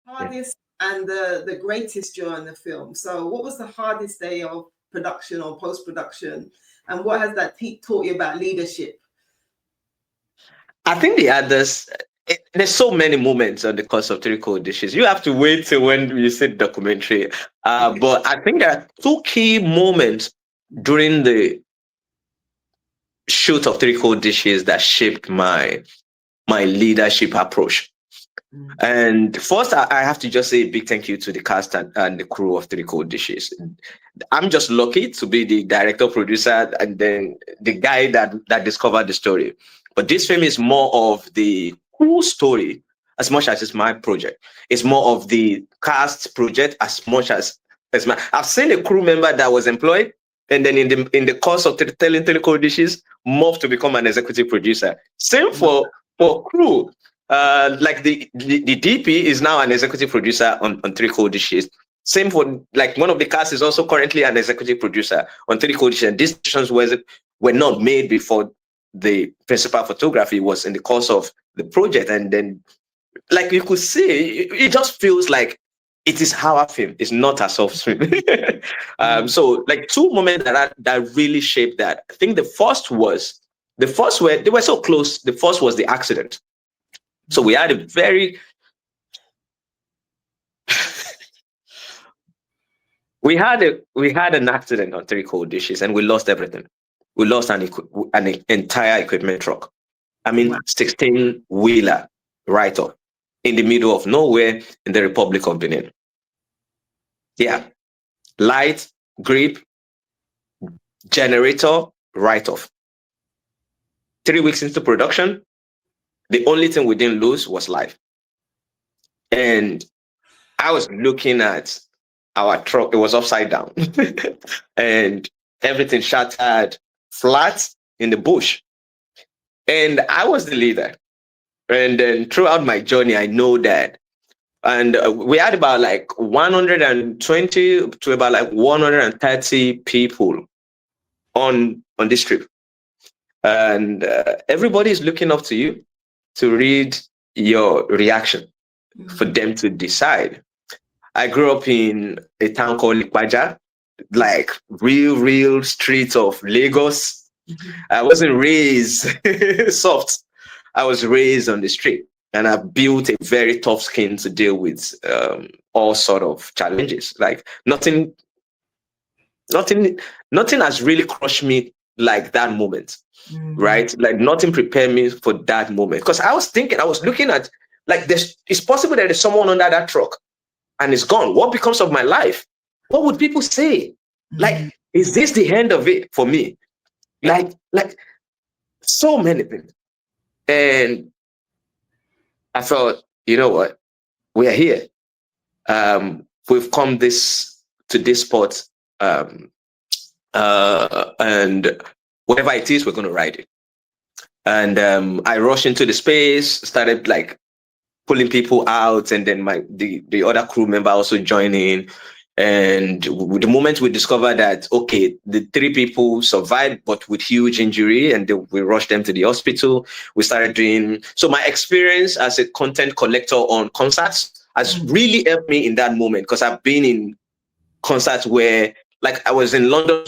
hardest and the greatest during the film. So what was the hardest day of production or post-production, and what has that taught you about leadership? I think the others, there's so many moments on the course of Three Cold Dishes. You have to wait till when you see the documentary. But I think there are two key moments during the shoot of Three Cold Dishes that shaped my leadership approach. And first, I have to just say a big thank you to the cast and the crew of Three Cold Dishes. I'm just lucky to be the director, producer, and then the guy that discovered the story. But this film is more of the crew story as much as it's my project. It's more of the cast project as much as I've seen a crew member that was employed and then in the course of telling Three Cold Dishes moved to become an executive producer. Same for crew. Like the DP is now an executive producer on Three Cold Dishes. Same for like one of the cast is also currently an executive producer on Three Cold Dishes. And these decisions were not made before the principal photography was in the course of the project. And then, like you could see, it just feels like it is our film. It's not a soft film. So like two moments that really shaped that. I think the first were they were so close. The first was the accident. So we had a very we had an accident on Three Cold Dishes and we lost everything. We lost an entire equipment truck. I mean, 16-wheeler right off in the middle of nowhere in the Republic of Benin. Yeah, light, grip, generator right off. 3 weeks into production, the only thing we didn't lose was life. And I was looking at our truck, it was upside down. And everything shattered flat in the bush. And I was the leader. And then throughout my journey, I know that. And we had about like 120 to about like 130 people on this trip. And everybody is looking up to you to read your reaction for them to decide. I grew up in a town called Likwaja, like real streets of Lagos. I wasn't raised soft. I was raised on the street, and I built a very tough skin to deal with all sort of challenges. Like nothing has really crushed me like that moment, right? Like nothing prepared me for that moment. Because I was looking at, like, it's possible that there's someone under that truck and it's gone. What becomes of my life? What would people say? Like, is this the end of it for me? Like so many things. And I thought, you know what? We are here. We've come to this spot. And whatever it is, we're going to ride it. And I rushed into the space, started like pulling people out, and then the other crew member also joined in. And the moment we discovered that, okay, the 3 people survived, but with huge injury, and we rushed them to the hospital. We started doing, so my experience as a content collector on concerts has really helped me in that moment, because I've been in concerts where, like, I was in London,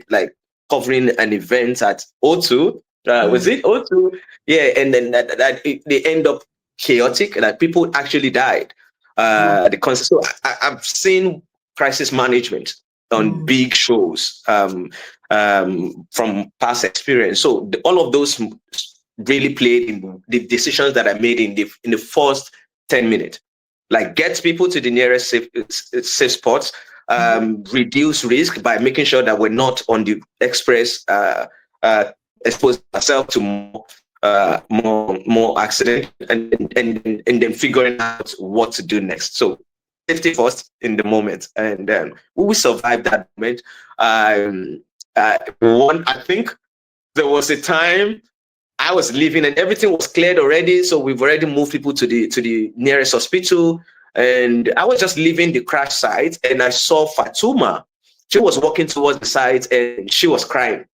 like covering an event at O2. Was it O2? Yeah, and then they end up chaotic. Like people actually died. The concert. So I've seen crisis management on big shows from past experience. So all of those really played in the decisions that I made in the first 10 minutes. Like get people to the nearest safe spots. Reduce risk by making sure that we're not on the express, expose ourselves to more accident, and then figuring out what to do next. So safety first in the moment, and we survived that moment. I think there was a time I was leaving and everything was cleared already, so we've already moved people to the nearest hospital. And I was just leaving the crash site, and I saw Fatuma. She was walking towards the site, and she was crying.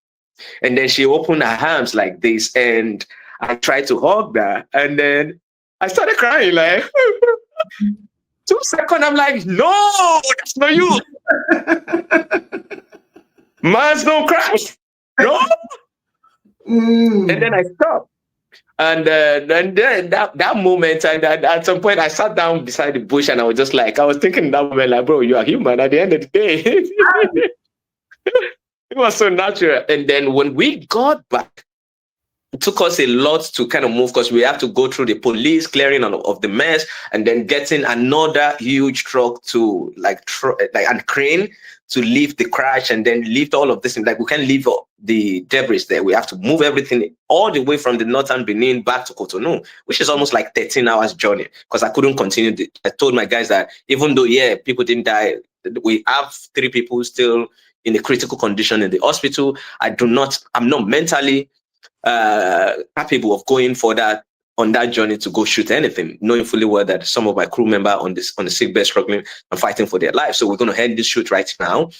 And then she opened her arms like this, and I tried to hug her, and then I started crying like, 2 seconds, I'm like, no, that's not you. Mars don't crash. No. And then I stopped. And then that moment, and at some point, I sat down beside the bush, and I was just like, I was thinking in that moment, like, bro, you are human. At the end of the day, it was so natural. And then when we got back, it took us a lot to kind of move because we have to go through the police clearing of the mess, and then getting another huge truck to and crane to lift the crash, and then lift all of this. Like, we can't leave the debris there. We have to move everything all the way from the northern Benin back to Cotonou, which is almost like 13 hours journey, because I couldn't continue. I told my guys that even though, people didn't die, we have 3 people still in a critical condition in the hospital. I'm not mentally capable of going on that journey to go shoot anything, knowing fully well that some of my crew members on the sick bed struggling and fighting for their lives. So we're going to end this shoot right now,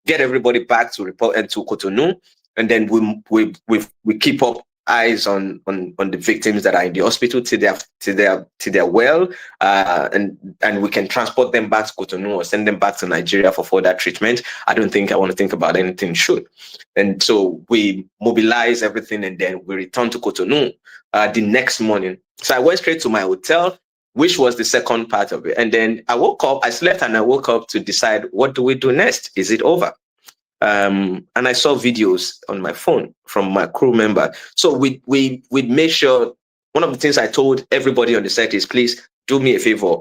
get everybody back to report and to Cotonou, and then we keep up eyes on the victims that are in the hospital till they're well, and we can transport them back to Cotonou or send them back to Nigeria for further treatment. I don't think I want to think about anything shoot. And so we mobilize everything, and then we return to Cotonou the next morning. So I went straight to my hotel, which was the second part of it. And then I slept and I woke up to decide, what do we do next? Is it over? And I saw videos on my phone from my crew member. So we made sure, one of the things I told everybody on the set is, please do me a favor.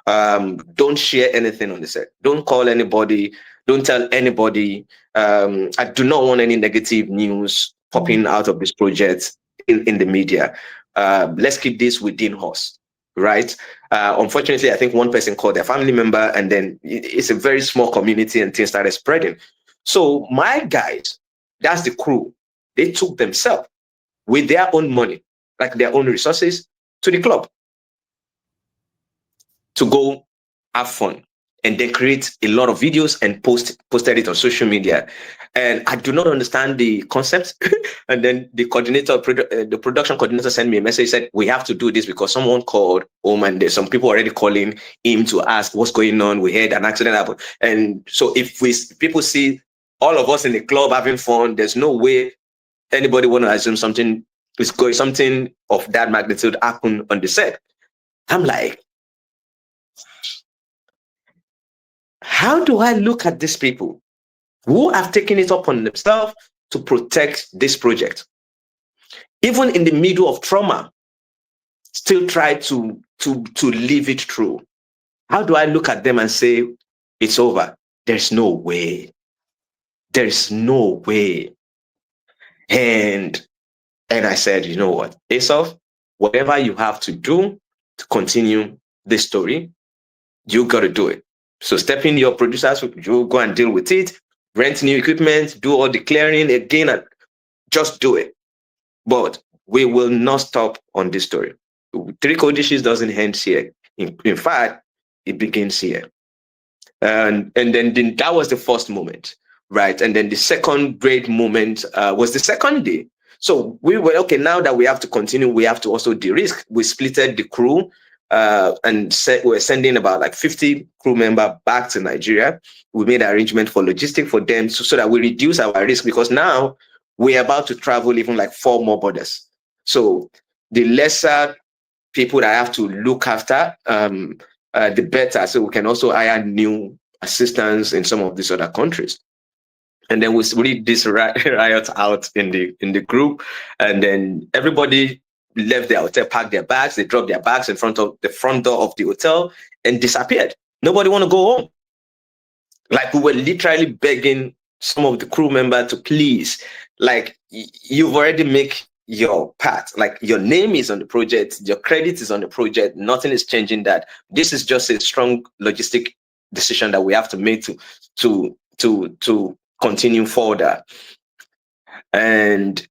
Don't share anything on the set. Don't call anybody. Don't tell anybody. I do not want any negative news popping out of this project in the media. Let's keep this within us, right? Unfortunately, I think one person called their family member, and then it's a very small community, and things started spreading. So my guys, that's the crew, they took themselves with their own money, like their own resources, to the club to go have fun, and then create a lot of videos and posted it on social media. And I do not understand the concept. And then the production coordinator sent me a message, said, we have to do this because someone called home, and there's some people already calling him to ask what's going on. We had an accident happen. And so if people see all of us in the club having fun, there's no way anybody want to assume something of that magnitude happen on the set. I'm like, how do I look at these people who have taken it upon themselves to protect this project, even in the middle of trauma, still try to live it through? How do I look at them and say, it's over? There's no way. There's no way. And I said, you know what, Asurf, whatever you have to do to continue this story, you got to do it. So step in, your producers, you go and deal with it, rent new equipment, do all the clearing again, and just do it. But we will not stop on this story. 3 Cold Dishes doesn't end here. In fact, it begins here. And then that was the first moment, right? And then the second great moment was the second day. So we were, okay, now that we have to continue, we have to also de-risk. We splitted the crew, and we're sending about like 50 crew members back to Nigeria. We made an arrangement for logistics for them so that we reduce our risk, because now we're about to travel even like 4 more borders. So the lesser people that I have to look after, the better. So we can also hire new assistants in some of these other countries. And then we read this riot out in the group, and then everybody left their hotel, packed their bags, they dropped their bags in front of the front door of the hotel and disappeared. Nobody want to go home. Like, we were literally begging some of the crew members to please, like, you've already made your part. Like, your name is on the project, your credit is on the project, nothing is changing that. This is just a strong logistic decision that we have to make to continue further. And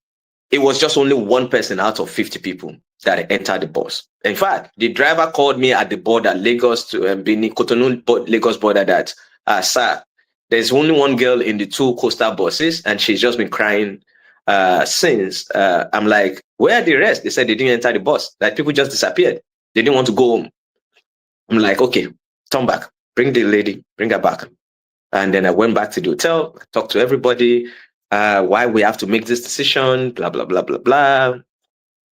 it was just only one person out of 50 people that entered the bus. In fact, the driver called me at the border, Lagos to Benin, Cotonou, Lagos border, that, sir, there's only one girl in the 2 coastal buses, and she's just been crying since. I'm like, where are the rest? They said they didn't enter the bus. Like, people just disappeared. They didn't want to go home. I'm like, okay, turn back, bring the lady, bring her back. And then I went back to the hotel, talked to everybody, why we have to make this decision, blah, blah, blah, blah, blah.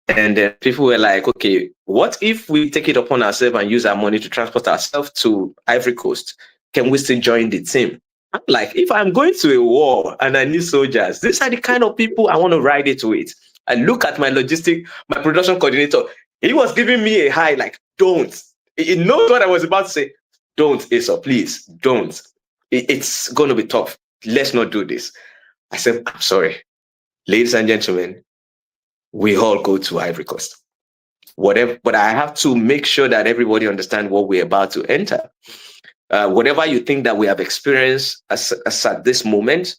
And then people were like, okay, what if we take it upon ourselves and use our money to transport ourselves to Ivory Coast? Can we still join the team? I'm like, if I'm going to a war and I need soldiers, these are the kind of people I want to ride it with. I look at my my production coordinator. He was giving me a high, like, don't. He knows what I was about to say. Don't, Asa, please, don't. It's going to be tough. Let's not do this. I said, I'm sorry. Ladies and gentlemen, we all go to Ivory Coast. Whatever, but I have to make sure that everybody understands what we're about to enter. Whatever you think that we have experienced as at this moment,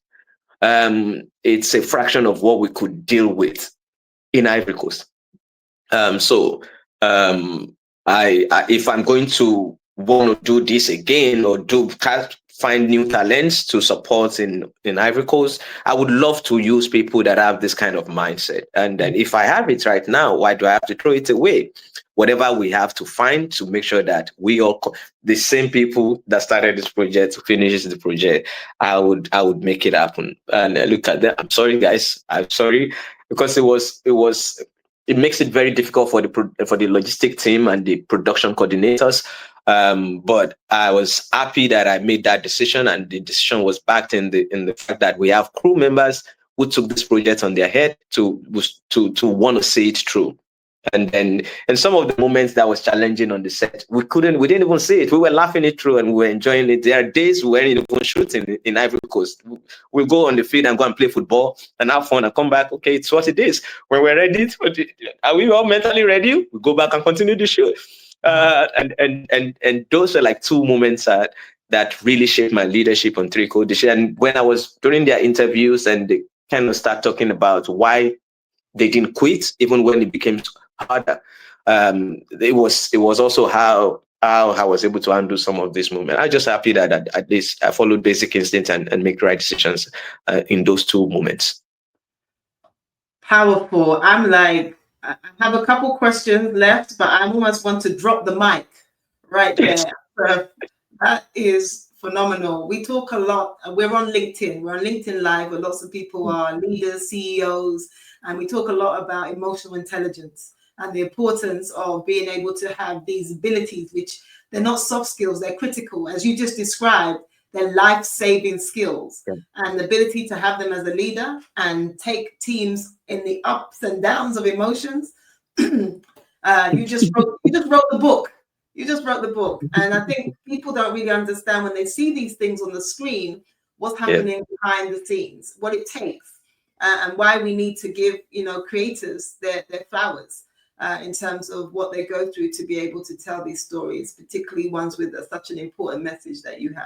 it's a fraction of what we could deal with in Ivory Coast. So if I'm going to want to do this again or find new talents to support in Ivory Coast, I would love to use people that have this kind of mindset. And then if I have it right now, why do I have to throw it away? Whatever we have to find to make sure that we all, the same people that started this project, finishes the project, I would make it happen. And I look at them. I'm sorry, guys. I'm sorry, because it makes it very difficult for the logistic team and the production coordinators. But I was happy that I made that decision, and the decision was backed in the fact that we have crew members who took this project on their head to want to see it through. And then in some of the moments that was challenging on the set, we didn't even see it. We were laughing it through and we were enjoying it. There are days we weren't even shooting in Ivory Coast. We'll go on the field and go and play football and have fun and come back. Okay, it's what it is. When we're ready, are we all mentally ready? We go back and continue the shoot. And those are like two moments that really shaped my leadership on Three Code. And when I was doing their interviews and they kind of start talking about why they didn't quit, even when it became harder, it was also how I was able to undo some of this movement. I'm just happy that at least I followed basic instinct and make the right decisions in those two moments. Powerful. I'm like, I have a couple questions left, but I almost want to drop the mic right there. That is phenomenal. We talk a lot. We're on LinkedIn. We're on LinkedIn Live, where lots of people are leaders, CEOs, and we talk a lot about emotional intelligence and the importance of being able to have these abilities, which they're not soft skills, they're critical. As you just described, they're life-saving skills, and the ability to have them as a leader and take teams in the ups and downs of emotions. You just wrote the book. You just wrote the book. And I think people don't really understand when they see these things on the screen, what's happening behind the scenes, what it takes, and why we need to give, creators their flowers in terms of what they go through to be able to tell these stories, particularly ones with such an important message that you have.